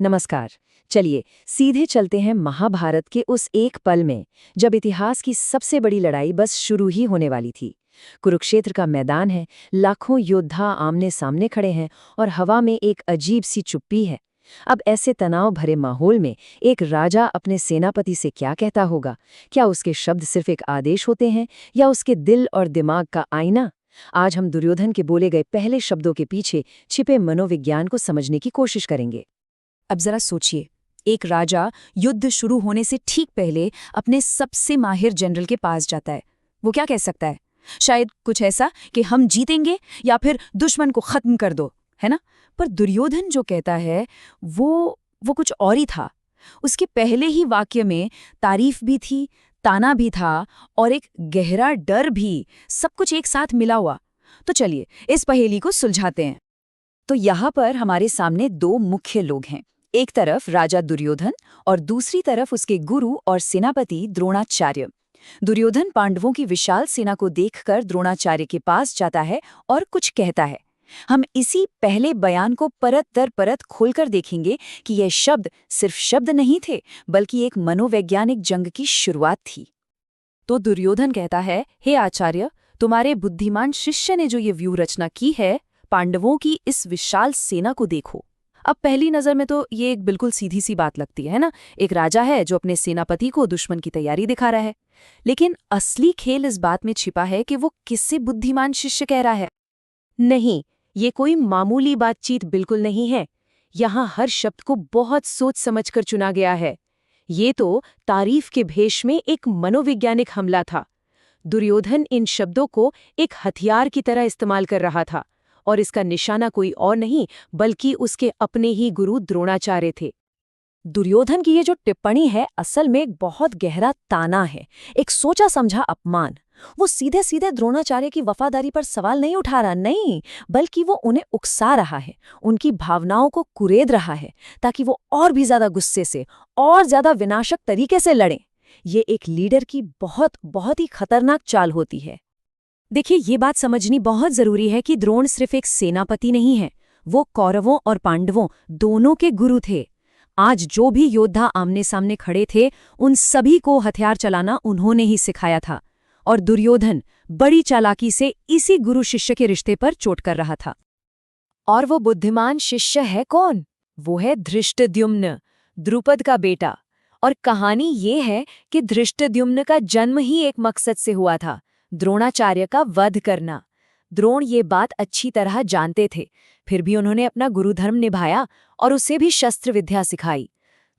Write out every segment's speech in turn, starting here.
नमस्कार। चलिए सीधे चलते हैं महाभारत के उस एक पल में जब इतिहास की सबसे बड़ी लड़ाई बस शुरू ही होने वाली थी। कुरुक्षेत्र का मैदान है, लाखों योद्धा आमने सामने खड़े हैं और हवा में एक अजीब सी चुप्पी है। अब ऐसे तनाव भरे माहौल में एक राजा अपने सेनापति से क्या कहता होगा? क्या उसके शब्द सिर्फ एक आदेश होते हैं या उसके दिल और दिमाग का आईना? आज हम दुर्योधन के बोले गए पहले शब्दों के पीछे छिपे मनोविज्ञान को समझने की कोशिश करेंगे। अब जरा सोचिए, एक राजा युद्ध शुरू होने से ठीक पहले अपने सबसे माहिर जनरल के पास जाता है। वो क्या कह सकता है? शायद कुछ ऐसा कि हम जीतेंगे या फिर दुश्मन को खत्म कर दो, है ना? पर दुर्योधन जो कहता है वो कुछ और ही था। उसके पहले ही वाक्य में तारीफ भी थी, ताना भी था और एक गहरा डर भी, सब कुछ एक साथ मिला हुआ। तो चलिए इस पहेली को सुलझाते हैं। तो यहाँ पर हमारे सामने दो मुख्य लोग हैं। एक तरफ राजा दुर्योधन और दूसरी तरफ उसके गुरु और सेनापति द्रोणाचार्य। दुर्योधन पांडवों की विशाल सेना को देखकर द्रोणाचार्य के पास जाता है और कुछ कहता है। हम इसी पहले बयान को परत दर परत खोलकर देखेंगे कि यह शब्द सिर्फ शब्द नहीं थे, बल्कि एक मनोवैज्ञानिक जंग की शुरुआत थी। तो दुर्योधन कहता है, हे आचार्य, तुम्हारे बुद्धिमान शिष्य ने जो ये व्यू रचना की है, पांडवों की इस विशाल सेना को देखो। अब पहली नजर में तो ये एक बिल्कुल सीधी सी बात लगती है ना, एक राजा है जो अपने सेनापति को दुश्मन की तैयारी दिखा रहा है। लेकिन असली खेल इस बात में छिपा है कि वो किससे बुद्धिमान शिष्य कह रहा है। नहीं, ये कोई मामूली बातचीत बिल्कुल नहीं है। यहाँ हर शब्द को बहुत सोच समझकर चुना गया है। ये तो तारीफ के भेष में एक मनोवैज्ञानिक हमला था। दुर्योधन इन शब्दों को एक हथियार की तरह इस्तेमाल कर रहा था और इसका निशाना कोई और नहीं बल्कि उसके अपने ही गुरु द्रोणाचार्य थे। दुर्योधन की ये जो टिप्पणी है असल में एक बहुत गहरा ताना है, एक सोचा समझा अपमान। वो सीधे सीधे द्रोणाचार्य की वफादारी पर सवाल नहीं उठा रहा, नहीं, बल्कि वो उन्हें उकसा रहा है, उनकी भावनाओं को कुरेद रहा है ताकि वो और भी ज्यादा गुस्से से और ज्यादा विनाशक तरीके से लड़ें। ये एक लीडर की बहुत बहुत ही खतरनाक चाल होती है। देखिए, ये बात समझनी बहुत जरूरी है कि द्रोण सिर्फ एक सेनापति नहीं है, वो कौरवों और पांडवों दोनों के गुरु थे। आज जो भी योद्धा आमने सामने खड़े थे, उन सभी को हथियार चलाना उन्होंने ही सिखाया था। और दुर्योधन बड़ी चालाकी से इसी गुरु शिष्य के रिश्ते पर चोट कर रहा था। और वो बुद्धिमान शिष्य है कौन? वो है धृष्टद्युम्न, द्रुपद का बेटा। और कहानी ये है कि धृष्टद्युम्न का जन्म ही एक मकसद से हुआ था, द्रोणाचार्य का वध करना। द्रोण ये बात अच्छी तरह जानते थे, फिर भी उन्होंने अपना गुरुधर्म निभाया और उसे भी शस्त्र विद्या सिखाई।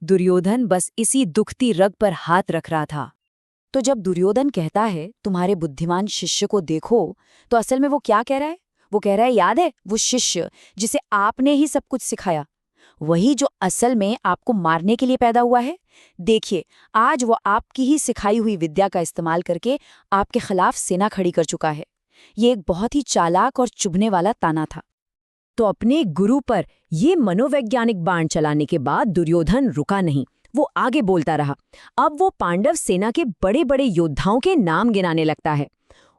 दुर्योधन बस इसी दुखती रग पर हाथ रख रहा था। तो जब दुर्योधन कहता है तुम्हारे बुद्धिमान शिष्य को देखो, तो असल में वो क्या कह रहा है? वो कह रहा है, याद है वो शिष्य जिसे आपने ही सब कुछ सिखाया, वही जो असल में आपको मारने के लिए पैदा हुआ है। देखिए, आज वो आपकी ही सिखाई हुई विद्या का इस्तेमाल करके आपके खिलाफ सेना खड़ी कर चुका है। ये एक बहुत ही चालाक और चुभने वाला ताना था। तो अपने गुरु पर ये मनोवैज्ञानिक बाण चलाने के बाद दुर्योधन रुका नहीं, वो आगे बोलता रहा। अब वो पांडव सेना के बड़े बड़े योद्धाओं के नाम गिनाने लगता है।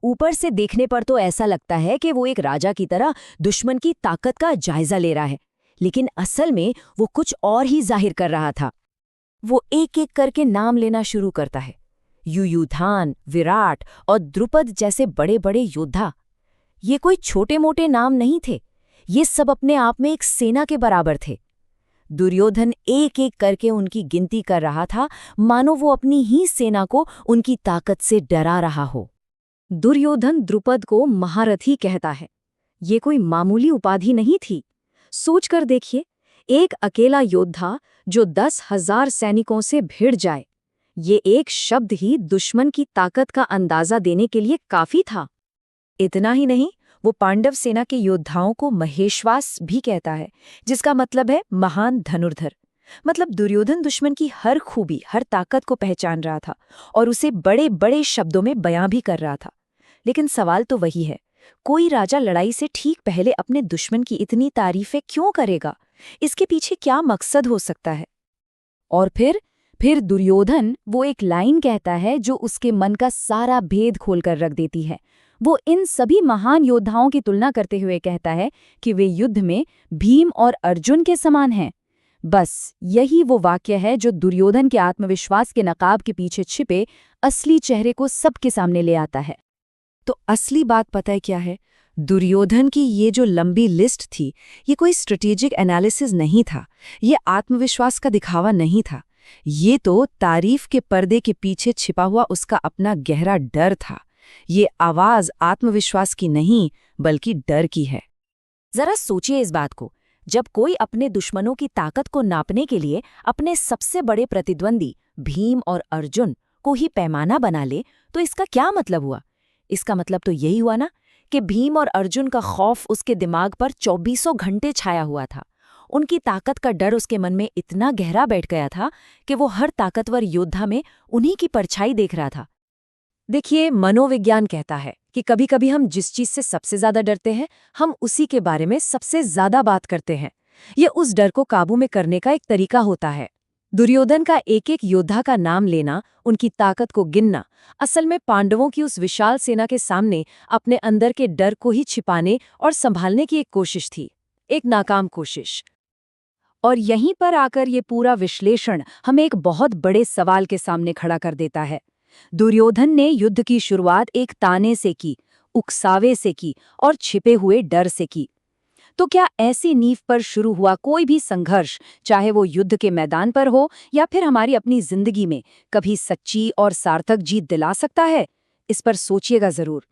ऊपर से देखने पर तो ऐसा लगता है कि वो एक राजा की तरह दुश्मन की ताकत का जायजा ले रहा है, लेकिन असल में वो कुछ और ही जाहिर कर रहा था। वो एक एक करके नाम लेना शुरू करता है। युयुधान, विराट और द्रुपद जैसे बड़े बड़े योद्धा। ये कोई छोटे मोटे नाम नहीं थे, ये सब अपने आप में एक सेना के बराबर थे। दुर्योधन एक एक करके उनकी गिनती कर रहा था, मानो वो अपनी ही सेना को उनकी ताकत से डरा रहा हो। दुर्योधन द्रुपद को महारथी कहता है। ये कोई मामूली उपाधि नहीं थी। सोचकर देखिए, एक अकेला योद्धा जो 10,000 सैनिकों से भिड़ जाए, ये एक शब्द ही दुश्मन की ताकत का अंदाजा देने के लिए काफी था। इतना ही नहीं, वो पांडव सेना के योद्धाओं को महेश्वास भी कहता है, जिसका मतलब है महान धनुर्धर। मतलब दुर्योधन दुश्मन की हर खूबी, हर ताकत को पहचान रहा था और उसे बड़े बड़े शब्दों में बयां भी कर रहा था। लेकिन सवाल तो वही है, कोई राजा लड़ाई से ठीक पहले अपने दुश्मन की इतनी तारीफें क्यों करेगा? इसके पीछे क्या मकसद हो सकता है? और फिर दुर्योधन वो एक लाइन कहता है जो उसके मन का सारा भेद खोलकर रख देती है। वो इन सभी महान योद्धाओं की तुलना करते हुए कहता है कि वे युद्ध में भीम और अर्जुन के समान हैं। बस यही वो वाक्य है जो दुर्योधन के आत्मविश्वास के नकाब के पीछे छिपे असली चेहरे को सबके सामने ले आता है। तो असली बात पता है क्या है? दुर्योधन की ये जो लंबी लिस्ट थी, ये कोई स्ट्रेटेजिक एनालिसिस नहीं था, ये आत्मविश्वास का दिखावा नहीं था। ये तो तारीफ के पर्दे के पीछे छिपा हुआ उसका अपना गहरा डर था। ये आवाज आत्मविश्वास की नहीं, बल्कि डर की है। जरा सोचिए इस बात को, जब कोई अपने दुश्मनों की ताकत को नापने के लिए अपने सबसे बड़े प्रतिद्वंदी भीम और अर्जुन को ही पैमाना बना ले, तो इसका क्या मतलब हुआ? इसका मतलब तो यही हुआ ना कि भीम और अर्जुन का खौफ उसके दिमाग पर 24 घंटे छाया हुआ था। उनकी ताकत का डर उसके मन में इतना गहरा बैठ गया था कि वो हर ताकतवर योद्धा में उन्हीं की परछाई देख रहा था। देखिए, मनोविज्ञान कहता है कि कभी-कभी हम जिस चीज से सबसे ज्यादा डरते हैं, हम उसी के बारे में सबसे ज्यादा बात करते हैं। ये उस डर को काबू में करने का एक तरीका होता है। दुर्योधन का एक एक योद्धा का नाम लेना, उनकी ताकत को गिनना, असल में पांडवों की उस विशाल सेना के सामने अपने अंदर के डर को ही छिपाने और संभालने की एक कोशिश थी, एक नाकाम कोशिश। और यहीं पर आकर ये पूरा विश्लेषण हमें एक बहुत बड़े सवाल के सामने खड़ा कर देता है। दुर्योधन ने युद्ध की शुरुआत एक ताने से की, उकसावे से की और छिपे हुए डर से की। तो क्या ऐसी नींव पर शुरू हुआ कोई भी संघर्ष, चाहे वो युद्ध के मैदान पर हो या फिर हमारी अपनी जिंदगी में, कभी सच्ची और सार्थक जीत दिला सकता है? इस पर सोचिएगा जरूर।